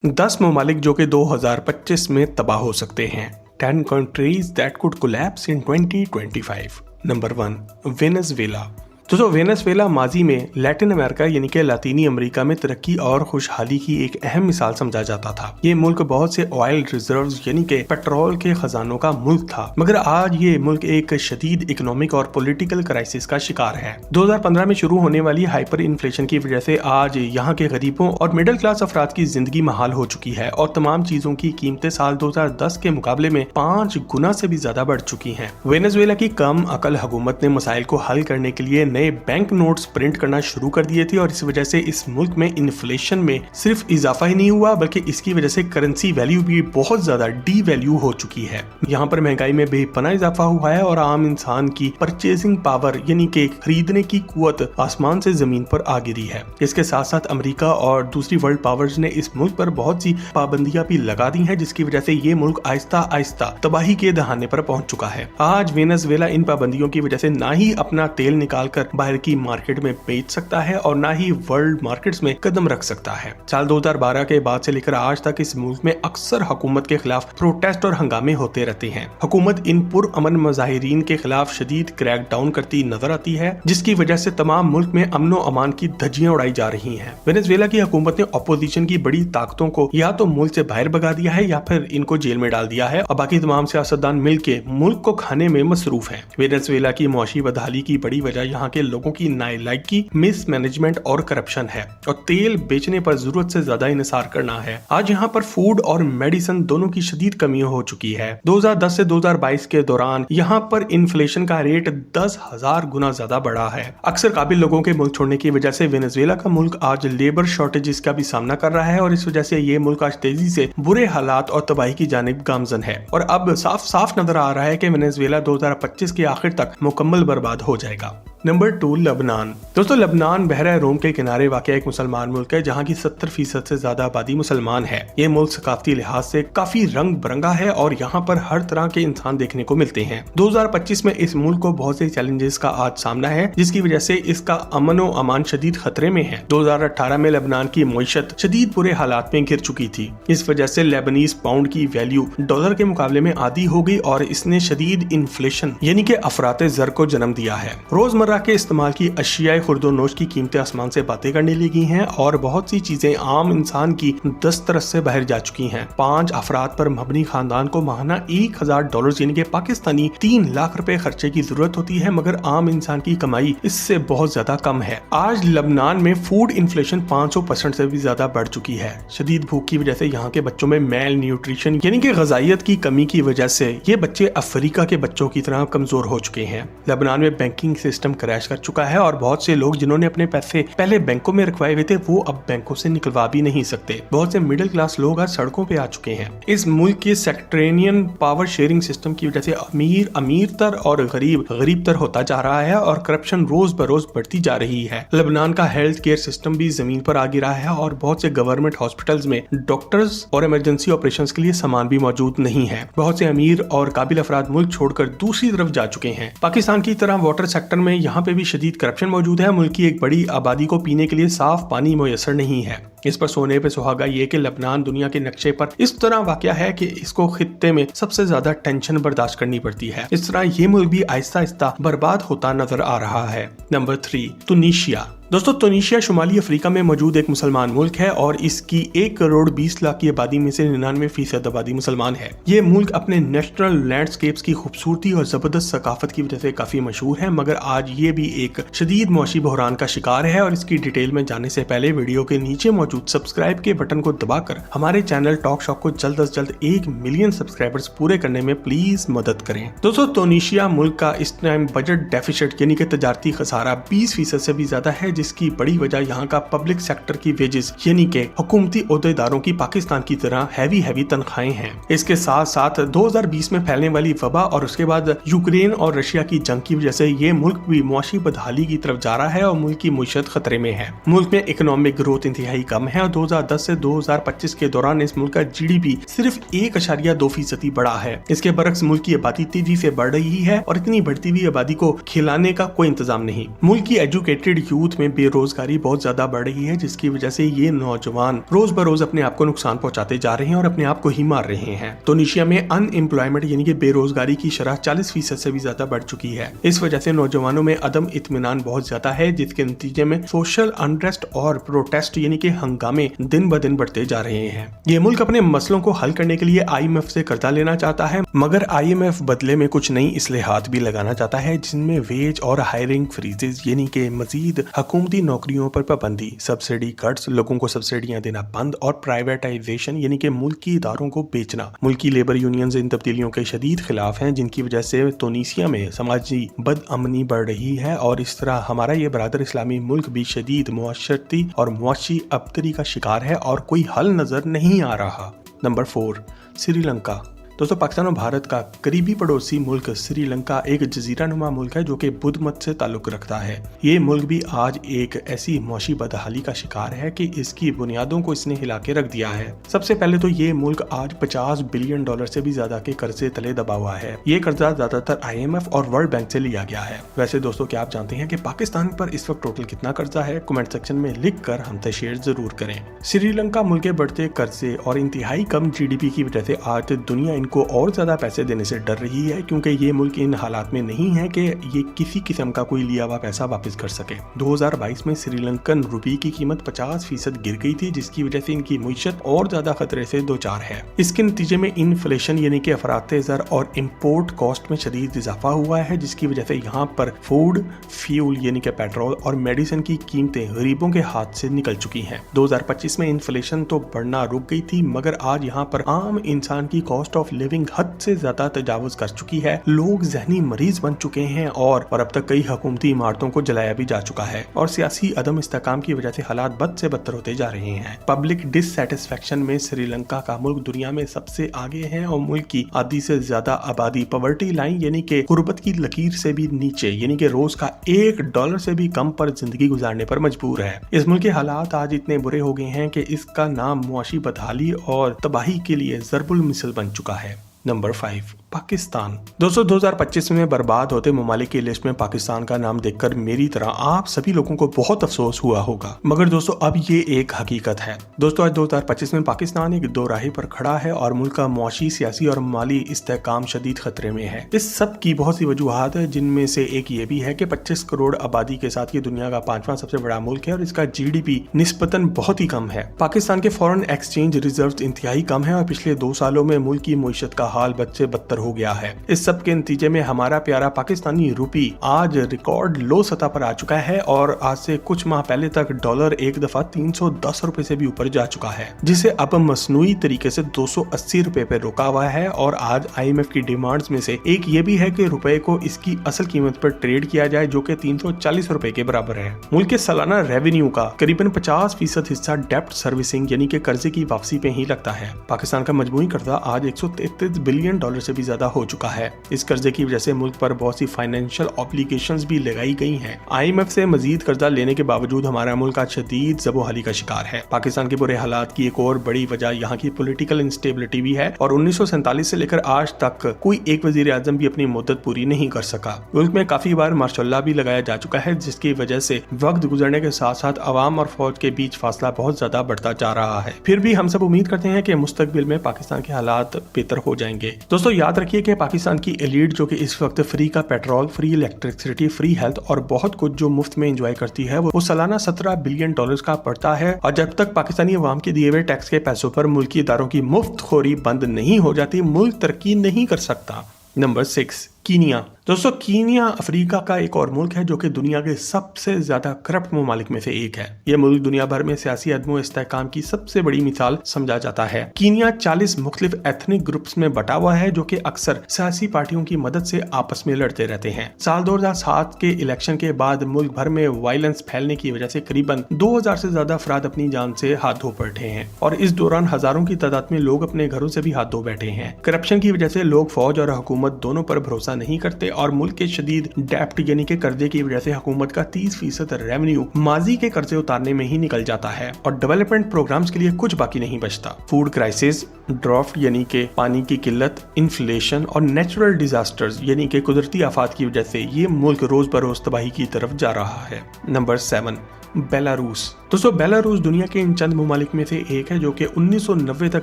10 ममालिक जो कि 2025 में तबाह हो सकते हैं। 10 countries that could collapse in 2025। Number 1, Venezuela. दोस्तों, वेनेजुएला माजी में लैटिन अमेरिका यानी कि लातीनी अमेरिका में तरक्की और खुशहाली की एक अहम मिसाल समझा जाता था। ये मुल्क बहुत से ऑयल रिजर्व्स यानी कि पेट्रोल के खजानों का मुल्क था, मगर आज ये मुल्क एक शदीद इकोनॉमिक और पॉलिटिकल क्राइसिस का शिकार है। 2015 में शुरू होने वाली हाइपर इन्फ्लेशन की वजह से आज यहाँ के गरीबों और मिडिल क्लास अफराद की जिंदगी महाल हो चुकी है और तमाम चीजों की कीमतें साल 2010 के मुकाबले में 5 गुना से भी ज्यादा बढ़ चुकी हैं। वेनेजुएला की कम अकल हुकूमत ने मसाइल को हल करने के लिए नए बैंक नोट्स प्रिंट करना शुरू कर दिए थे और इस वजह से इस मुल्क में इन्फ्लेशन में सिर्फ इजाफा ही नहीं हुआ बल्कि इसकी वजह से करेंसी वैल्यू भी बहुत ज्यादा डी वैल्यू हो चुकी है। यहाँ पर महंगाई में बेपनाह इजाफा हुआ है और आम इंसान की परचेजिंग पावर यानी कि खरीदने की कुव्वत आसमान से जमीन पर आ गिरी है। इसके साथ साथ अमेरिका और दूसरी वर्ल्ड पावर्स ने इस मुल्क पर बहुत सी पाबंदियां भी लगा दी हैं, जिसकी वजह से ये मुल्क आहिस्ता आहिस्ता तबाही के दहाने पर पहुंच चुका है। आज वेनेजुएला इन पाबंदियों की वजह से ना ही अपना तेल निकाल कर बाहर की मार्केट में बेच सकता है और ना ही वर्ल्ड मार्केट्स में कदम रख सकता है। साल 2012 के बाद से लेकर आज तक इस मुल्क में अक्सर हुकूमत के खिलाफ प्रोटेस्ट और हंगामे होते रहते हैं। हुकूमत इन पुरअमन मुजाहिरीन के खिलाफ शदीद क्रैक डाउन करती नजर आती है, जिसकी वजह से तमाम मुल्क में अमनो अमान की धज्जियां उड़ाई जा रही हैं। वेनेजुएला की हुकूमत ने अपोजिशन की बड़ी ताकतों को या तो मुल्क से बाहर भगा दिया है या फिर इनको जेल में डाल दिया है और बाकी तमाम सियासतदान मिलके मुल्क को खाने में मसरूफ हैं। वेनेजुएला की मुआशी बदहाली की बड़ी वजह यहाँ के लोगों की नालायकी, मिस मैनेजमेंट और करप्शन है और तेल बेचने पर जरूरत से ज्यादा इन्हिसार करना है। आज यहाँ पर फूड और मेडिसिन दोनों की शदीद कमी हो चुकी है। 2010 से 2022 के दौरान यहाँ पर इन्फ्लेशन का रेट 10,000 गुना ज्यादा बढ़ा है। अक्सर काबिल लोगों के मुल्क छोड़ने की वजह से वेनेजुएला का मुल्क आज लेबर शॉर्टेजेस का भी सामना कर रहा है और इस वजह से ये मुल्क आज तेजी से बुरे हालात और तबाही की जानिब गामजन है और अब साफ साफ नजर आ रहा है कि वेनेजुएला 2025 के आखिर तक मुकम्मल बर्बाद हो जाएगा। नंबर 2, लबनान। दोस्तों, लबनान बहरा रोम के किनारे वाक़या एक मुसलमान मुल्क है जहाँ की 70% से ज्यादा आबादी मुसलमान है। ये मुल्क सकाफती लिहाज से काफी रंग बिरंगा है और यहाँ पर हर तरह के इंसान देखने को मिलते हैं। 2025 में इस मुल्क को बहुत से चैलेंजेस का आज सामना है, जिसकी वजह से इसका अमन व अमान शदीद खतरे में है। 2018 में लबनान की मईशत शदीद बुरे हालात में घिर चुकी थी। इस वजह से लेबनीज पाउंड की वैल्यू डॉलर के मुकाबले में आधी हो गई और इसने शदीद इन्फ्लेशन यानी कि अफराते ज़र को जन्म दिया है। रोजमर्रा के इस्तेमाल की अशियाए खुर्दोनोश की कीमतें आसमान से बातें करने लगी हैं और बहुत सी चीजें आम इंसान की दस्तरस से बाहर जा चुकी हैं। 5 अफराद पर मबनी खानदान को माहाना $1,000 यानी कि पाकिस्तानी 3 लाख रुपए खर्चे की जरूरत होती है, मगर आम इंसान की कमाई इससे बहुत ज्यादा कम है। आज लबनान में फूड इन्फ्लेशन 500% से भी ज्यादा बढ़ चुकी है। शदीद भूख की वजह से यहाँ के बच्चों में मेल न्यूट्रिशन यानी कि ग़िज़ाइयत की कमी की वजह से ये बच्चे अफ्रीका के बच्चों की तरह कमजोर हो चुके हैं। लबनान में बैंकिंग सिस्टम क्रैश कर चुका है और बहुत से लोग जिन्होंने अपने पैसे पहले बैंकों में रखवाए हुए थे वो अब बैंकों से निकलवा भी नहीं सकते। बहुत से मिडिल क्लास लोग आज सड़कों पे आ चुके हैं। इस मुल्क के सेक्टरेनियन पावर शेयरिंग सिस्टम की वजह से अमीर अमीरतर और गरीब गरीबतर होता जा रहा है और करप्शन रोज बरोज बढ़ती जा रही है। लबनान का हेल्थ केयर सिस्टम भी जमीन पर आ गिरा है और बहुत से गवर्नमेंट हॉस्पिटल्स में डॉक्टर्स और इमरजेंसी ऑपरेशंस के लिए सामान भी मौजूद नहीं है। बहुत से अमीर और काबिल अफराद मुल्क छोड़कर दूसरी तरफ जा चुके हैं। पाकिस्तान की तरह वाटर सेक्टर में यहाँ पे भी शदीद करप्शन मौजूद है। मुल्क की एक बड़ी आबादी को पीने के लिए साफ पानी मुयसर नहीं है। इस पर सोने पे सुहागा ये कि लबनान दुनिया के नक्शे पर इस तरह वाक़या है कि इसको खित्ते में सबसे ज्यादा टेंशन बर्दाश्त करनी पड़ती है। इस तरह ये मुल्क भी आहिस्ता आहिस्ता बर्बाद होता नजर आ रहा है। Number 3, Tunisia. दोस्तों, तुनीशिया शुमाली अफ्रीका में मौजूद एक मुसलमान मुल्क है और इसकी 1 करोड़ 20 लाख की आबादी में से 99% आबादी मुसलमान है। ये मुल्क अपने नेचुरल लैंडस्केप्स की खूबसूरती और जबरदस्त सकाफत की वजह से काफी मशहूर है, मगर आज ये भी एक शदीद मुआशी बहरान का शिकार है और इसकी डिटेल में जाने से पहले वीडियो के नीचे मौजूद सब्सक्राइब के बटन को दबाकर हमारे चैनल टॉक शॉक को जल्द से जल्द 1 मिलियन सब्सक्राइबर्स पूरे करने में प्लीज मदद करें। दोस्तों, तुनीशिया मुल्क का इस टाइम बजट डेफिसिट यानी कि तजारती खसारा 20% से भी ज्यादा है, जिसकी बड़ी वजह यहाँ का पब्लिक सेक्टर की वेजेस यानी कि हुकूमती ओहदेदारों की पाकिस्तान की तरह हैवी तनख्वाहें हैं। इसके साथ साथ 2020 में फैलने वाली वबा और उसके बाद यूक्रेन और रशिया की जंग की वजह से ये मुल्क भी मुआशी बदहाली की तरफ जा रहा है और मुल्क की मुईशत खतरे में है। मुल्क में इकोनॉमिक ग्रोथ इंतहाई कम है और 2010 से 2025 के दौरान इस मुल्क का GDP सिर्फ 1.2% बढ़ा है। इसके बरक्स मुल्क की आबादी तेजी से बढ़ रही है और इतनी बढ़ती हुई आबादी को खिलाने का कोई इंतजाम नहीं। मुल्क की एजुकेटेड यूथ में बेरोजगारी बहुत ज्यादा बढ़ रही है, जिसकी वजह से ये नौजवान रोज बरोज अपने आप को नुकसान पहुंचाते जा रहे हैं और अपने आप को ही मार रहे हैं। तुनीशिया में अनएम्प्लॉयमेंट यानी कि बेरोजगारी की शरह 40% से भी ज्यादा बढ़ चुकी है। इस वजह से नौजवानों में अदम इत्मीनान बहुत ज्यादा है, जिसके नतीजे में सोशल अनरेस्ट और प्रोटेस्ट यानी कि हंगामे दिन ब दिन बढ़ते जा रहे हैं। ये मुल्क अपने मसलों को हल करने के लिए IMF से कर्जा लेना चाहता है, मगर IMF बदले में कुछ नई इस्लाहात भी लगाना चाहता है, जिनमें वेज और हायरिंग फ्रीजेज यानी कि मजीद हुकूमती नौकरियों पर पाबंदी, सब्सिडी कट्स, लोगों को सब्सिडियां देना बंद और प्राइवेटाइजेशन यानी कि मुल्की इदारों को बेचना। मुल्की लेबर यूनियंस इन तब्दीलियों के शदीद खिलाफ हैं, जिनकी वजह से तुनीसिया में समाजी बदअमनी बढ़ रही है और इस तरह हमारा ये बरादर इस्लामी मुल्क भी शदीद मुआशरती और मुआशी अबतरी का शिकार है और कोई हल नजर नहीं आ रहा। नंबर 4, श्रीलंका। दोस्तों, पाकिस्तान और भारत का करीबी पड़ोसी मुल्क श्रीलंका एक जजीरा नुमा मुल्क है जो कि बुद्ध मत से ताल्लुक रखता है। ये मुल्क भी आज एक ऐसी मौशी बदहाली का शिकार है कि इसकी बुनियादों को इसने हिला के रख दिया है। सबसे पहले तो ये मुल्क आज $50 बिलियन से भी ज्यादा के कर्जे तले दबा हुआ है। ये कर्जा ज्यादातर IMF और वर्ल्ड बैंक से लिया गया है। वैसे दोस्तों, क्या आप जानते हैं कि पाकिस्तान पर इस वक्त टोटल कितना कर्जा है? कमेंट सेक्शन में लिख कर हमसे शेयर जरूर करें। श्रीलंका मुल्क के बढ़ते कर्जे और इंतहाई कम GDP की वजह से आज दुनिया इनको और ज्यादा पैसे देने से डर रही है, क्योंकि ये मुल्क इन हालात में नहीं है कि ये किसी किस्म का कोई लिया हुआ पैसा वापस कर सके। 2022 में श्रीलंकन रुपये की कीमत 50% गिर गई थी, जिसकी वजह से इनकी मईशत और ज्यादा खतरे से दो चार है। इसके नतीजे में इन्फ्लेशन यानी कि अफराते ज़र और इम्पोर्ट कॉस्ट में शदीद इजाफा हुआ है, जिसकी वजह से यहाँ पर फूड, फ्यूल यानी कि पेट्रोल और मेडिसिन की कीमतें गरीबों के हाथ से निकल चुकी हैं। 2025 में इन्फ्लेशन तो बढ़ना रुक गई थी, मगर आज यहाँ पर आम इंसान की कॉस्ट ऑफ लिविंग हद से ज्यादा तजावुज कर चुकी है। लोग जहनी मरीज बन चुके हैं और अब तक कई हुकूमती इमारतों को जलाया भी जा चुका है और सियासी अदम इस्तेकाम की वजह से हालात बद से बदतर होते जा रहे हैं। पब्लिक डिससैटिस्फैक्शन में श्रीलंका का मुल्क दुनिया में सबसे आगे है और मुल्क की आधी से ज्यादा आबादी पॉवर्टी लाइन यानी कि गुर्बत की लकीर से भी नीचे यानी कि रोज का $1 से भी कम पर जिंदगी गुजारने पर मजबूर है। इस मुल्क के हालात आज इतने बुरे हो गए हैं कि इसका नाम मुआशी बदहाली और तबाही के लिए ज़रबुल मिसल बन चुका है। नंबर 5, पाकिस्तान। दोस्तों, 2025 में बर्बाद होते ममालिक की लिस्ट में पाकिस्तान का नाम देखकर मेरी तरह आप सभी लोगों को बहुत अफसोस हुआ होगा, मगर दोस्तों अब ये एक हकीकत है। दोस्तों, आज 2025 में पाकिस्तान एक दो राही पर खड़ा है और मुल्क का मुआशी, सियासी और माली इस्तेहकाम शदीद खतरे में है। इस सब की बहुत सी वजूहात है, जिनमें से एक ये भी है कि 25 करोड़ आबादी के साथ ये दुनिया का 5वां सबसे बड़ा मुल्क है और इसका GDP निस्बतन बहुत ही कम है। पाकिस्तान के फॉरेन एक्सचेंज रिजर्व इंतहाई कम है और पिछले 2 सालों में मुल्क की मईशत का हाल बद से बदतर हो गया है। इस सब के नतीजे में हमारा प्यारा पाकिस्तानी रुपी आज रिकॉर्ड लो सतह पर आ चुका है और आज से कुछ माह पहले तक डॉलर एक दफा 310 रुपए से भी ऊपर जा चुका है, जिसे अब मसनूई तरीके से 280 रुपए पे रोका हुआ है। और आज IMF की डिमांड्स में से एक ये भी है कि रुपए को इसकी असल कीमत पर ट्रेड किया जाए, जो कि 340 रुपए के बराबर है। मुल्क के सालाना रेवेन्यू का करीबन 50% हिस्सा डेप्ट सर्विसिंग यानी कि कर्जे की वापसी पे ही लगता है। पाकिस्तान का मजमूई कर्जा आज $133 बिलियन से भी ज्यादा हो चुका है। इस कर्जे की वजह से मुल्क पर बहुत सी फाइनेंशियल ऑब्लिगेशंस भी लगाई गई हैं। IMF से मजीद कर्जा लेने के बावजूद हमारा मुल्क आज शदीद ज़बोहाली का शिकार है। पाकिस्तान के बुरे हालात की एक और बड़ी वजह यहाँ की पॉलिटिकल इंस्टेबिलिटी भी है और 1947 से लेकर आज तक कोई एक वजीर आजम भी अपनी मुद्दत पूरी नहीं कर सका। मुल्क में काफी बार मार्शल लॉ भी लगाया जा चुका है, जिसकी वजह से वक्त गुजरने के साथ साथ अवाम और फौज के बीच फासला बहुत ज्यादा बढ़ता जा रहा है। फिर भी हम सब उम्मीद करते हैं कि मुस्तकबिल में पाकिस्तान के हालात बेहतर हो जाएंगे। दोस्तों, याद रखिए कि पाकिस्तान की एलीट जो कि इस वक्त फ्री का petrol, free electricity, free health और बहुत कुछ जो मुफ्त में एंजॉय करती है, वो सालाना $17 बिलियन का पड़ता है। और जब तक पाकिस्तानी अवाम के दिए हुए टैक्स के पैसों पर मुल्की इदारों की मुफ्त खोरी बंद नहीं हो जाती, मुल्क तरक्की नहीं कर सकता। Number 6, Kenya. दोस्तों, कीनिया अफ्रीका का एक और मुल्क है जो कि दुनिया के सबसे ज्यादा करप्ट ममालिक में से एक है। यह मुल्क दुनिया भर में सियासी अदमो इस्तेहकाम की सबसे बड़ी मिसाल समझा जाता है। कीनिया 40 मुख्तलिफ एथनिक ग्रुप्स में बटा हुआ है, जो कि अक्सर सियासी पार्टियों की मदद से आपस में लड़ते रहते हैं। साल 2007 के इलेक्शन के बाद मुल्क भर में वायलेंस फैलने की वजह से करीबन 2000 से ज्यादा अफराद अपनी जान से हाथ धो बैठे हैं और इस दौरान हजारों की तादाद में लोग अपने घरों से भी हाथ धो बैठे हैं। करप्शन की वजह से लोग फौज और हुकूमत दोनों पर भरोसा नहीं करते और मुल्क के शदीद डेप्ट यानी कि कर्जे की वजह से हुकूमत का 30% रेवेन्यू माजी के कर्जे उतारने में ही निकल जाता है और डेवलपमेंट प्रोग्राम्स के लिए कुछ बाकी नहीं बचता। फूड क्राइसिस, ड्राफ्ट यानी कि पानी की किल्लत, इन्फ्लेशन और नेचुरल डिजास्टर्स यानी कि कुदरती आफात की वजह से ये मुल्क रोज बरोज तबाही की तरफ जा रहा है। Number 7, Belarus. दोस्तों बेलारूस दुनिया के इन चंद ममालिक में से एक है जो कि 1990 तक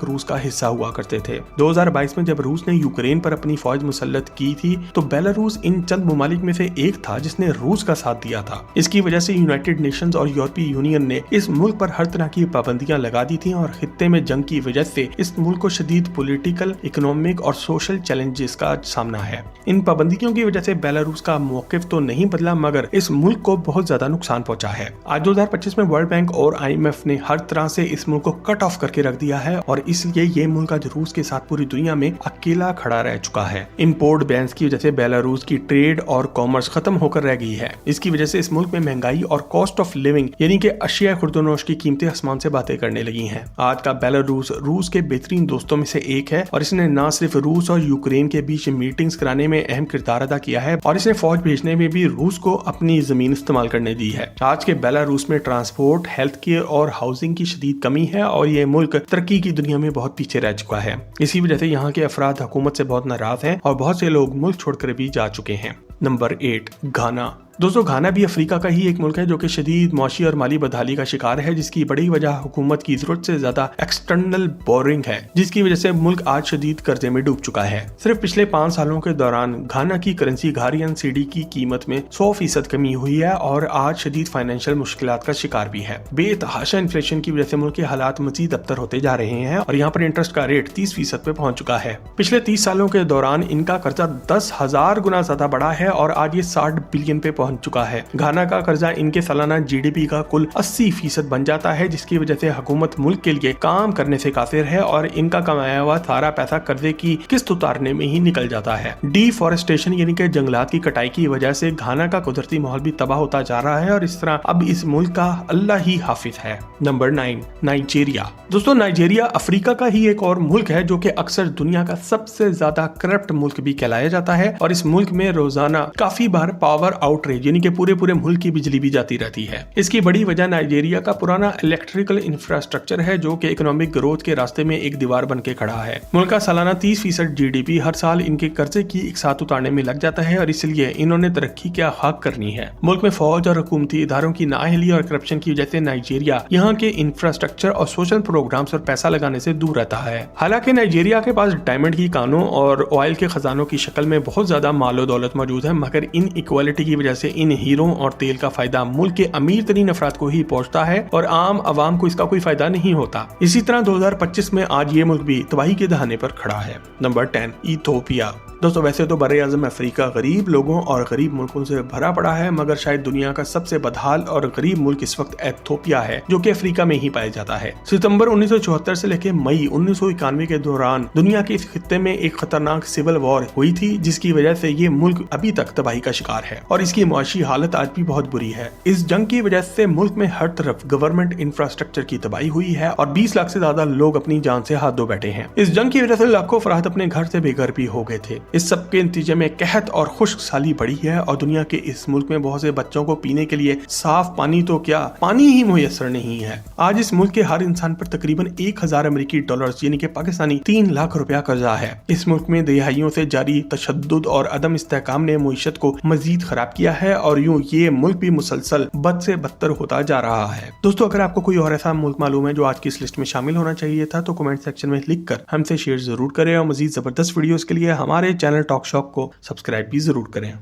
रूस का हिस्सा हुआ करते थे। 2022 में जब रूस ने यूक्रेन पर अपनी फौज मुसल्लत की थी तो बेलारूस इन चंद ममालिक में से एक था जिसने रूस का साथ दिया था। इसकी वजह से यूनाइटेड नेशंस और यूरोपीय यूनियन ने इस मुल्क पर हर तरह की पाबंदियां लगा दी थी और खित्ते में जंग की वजह से इस मुल्क को शदीद पॉलिटिकल, इकोनॉमिक और सोशल चैलेंजेस का सामना है। इन पाबंदियों की वजह से बेलारूस का मौकिफ तो नहीं बदला मगर इस मुल्क को बहुत ज्यादा नुकसान पहुंचा है। आज 2025 में वर्ल्ड बैंक और IMF ने हर तरह से इस मुल्क को कट ऑफ करके रख दिया है और इसलिए ये मुल्क आज रूस के साथ पूरी दुनिया में अकेला खड़ा रह चुका है। इंपोर्ट बैन्स की वजह से बेलारूस की ट्रेड और कॉमर्स खत्म होकर रह गई है। इसकी वजह से इस मुल्क में महंगाई और कॉस्ट ऑफ लिविंग यानी कि अशिया खुर्दोनोश की कीमतें आसमान से बातें करने लगी हैं। आज का बेलारूस रूस के बेहतरीन दोस्तों में से एक है और इसने न सिर्फ रूस और यूक्रेन के बीच मीटिंग्स कराने में अहम किरदार अदा किया है और इसने फौज भेजने में भी रूस को अपनी जमीन इस्तेमाल करने दी है। आज के बेलारूस में ट्रांसपोर्ट, हेल्थ केयर और हाउसिंग की शदीद कमी है और ये मुल्क तरक्की की दुनिया में बहुत पीछे रह चुका है। इसी वजह से यहाँ के अफराद हुकूमत से बहुत नाराज हैं और बहुत से लोग मुल्क छोड़कर भी जा चुके हैं। नंबर 8, घाना। दोस्तों घाना भी अफ्रीका का ही एक मुल्क है जो कि शदीद मौशी और माली बदहाली का शिकार है जिसकी बड़ी वजह हुकूमत की जरूरत से ज्यादा एक्सटर्नल बोरिंग है जिसकी वजह से मुल्क आज शदीद कर्जे में डूब चुका है। सिर्फ पिछले 5 सालों के दौरान घाना की करेंसी घारियन सीडी की कीमत में 100% कमी हुई है और आज शदीद फाइनेंशियल मुश्किलात का शिकार भी है। बेतहाशा इन्फ्लेशन की वजह से मुल्क के हालात मजीद अबतर होते जा रहे हैं और यहाँ पर इंटरेस्ट का रेट 30% पे पहुंच चुका है। पिछले 30 सालों के दौरान इनका कर्जा 10,000 गुना ज्यादा बढ़ा है और आज ये 60 बिलियन पे पहुंच चुका है। घाना का कर्जा इनके सालाना GDP का कुल 80% बन जाता है जिसकी वजह से हुकूमत मुल्क के लिए काम करने से कासिर है और इनका कमाया हुआ सारा पैसा कर्जे की किस्त उतारने में ही निकल जाता है। डिफॉरेस्टेशन यानी कि जंगलात की कटाई की वजह से घाना का कुदरती माहौल भी तबाह होता जा रहा है और इस तरह अब इस मुल्क का अल्लाह ही हाफिज है। Number 9, Nigeria. दोस्तों नाइजीरिया अफ्रीका का ही एक और मुल्क है जो कि अक्सर दुनिया का सबसे ज्यादा करप्ट मुल्क भी कहलाया जाता है और इस मुल्क में रोजाना काफी बार पावर आउटरेज यानी कि पूरे मुल्क की बिजली भी जाती रहती है। इसकी बड़ी वजह नाइजीरिया का पुराना इलेक्ट्रिकल इंफ्रास्ट्रक्चर है जो कि इकोनॉमिक ग्रोथ के रास्ते में एक दीवार बन के खड़ा है। मुल्क का सालाना 30% GDP हर साल इनके कर्जे की एक साथ उतारने में लग जाता है और इसलिए इन्होंने तरक्की क्या हक करनी है। मुल्क में फौज और हुकूमती इदारों की नाअहली और करप्शन की वजह से नाइजीरिया यहाँ के इंफ्रास्ट्रक्चर और सोशल प्रोग्राम्स पर पैसा लगाने से दूर रहता है। हालांकि नाइजीरिया के पास डायमंड की कानों और ऑयल के खजानों की शक्ल में बहुत ज्यादा मालो दौलत मौजूद है मगर इन इक्वालिटी की वजह से इन हीरों और तेल का फायदा मुल्क के अमीर तरीन अफराद को ही पहुंचता है और आम आवाम को इसका कोई फायदा नहीं होता। इसी तरह 2025 में आज ये मुल्क भी तबाही के दहाने पर खड़ा है। Number 10, Ethiopia. दोस्तों वैसे तो बर्र-ए-आज़म अफ्रीका गरीब लोगों और गरीब मुल्कों से भरा पड़ा है मगर शायद दुनिया का सबसे बदहाल और गरीब मुल्क इस वक्त इथोपिया है जो कि अफ्रीका में ही पाया जाता है। सितंबर 1974 से लेकर मई 1991 के दौरान दुनिया के इस खित्ते में एक खतरनाक सिविल वॉर हुई थी जिसकी वजह से ये मुल्क अभी तक तबाही का शिकार है और इसकी मुआशी हालत आज भी बहुत बुरी है। इस जंग की वजह से मुल्क में हर तरफ गवर्नमेंट इंफ्रास्ट्रक्चर की तबाही हुई है और 20 लाख से ज्यादा लोग अपनी जान से हाथ धो बैठे हैं। इस जंग की वजह से लाखों अफराद अपने घर से बेघर भी हो गए थे। इस सब के नतीजे में कहत और खुश्क साली बढ़ी है और दुनिया के इस मुल्क में बहुत से बच्चों को पीने के लिए साफ पानी तो क्या पानी ही मुयस्सर नहीं है। आज इस मुल्क के हर इंसान पर तकरीबन 1000 अमेरिकी डॉलर्स यानी कि पाकिस्तानी 3 लाख रुपया कर्जा है। इस मुल्क में दहाइयों से जारी तशद्दुद और अदम इस्तेहकाम ने मुईशत को मजीद खराब किया है और यूं ये मुल्क भी मुसलसल बद से बदतर होता जा रहा है। दोस्तों अगर आपको कोई और ऐसा मुल्क मालूम है जो आज की इस लिस्ट में शामिल होना चाहिए था तो कमेंट सेक्शन में लिख कर हमसे शेयर जरूर करें और मजीद जबरदस्त वीडियोस के लिए हमारे चैनल टॉक शॉक को सब्सक्राइब भी जरूर करें।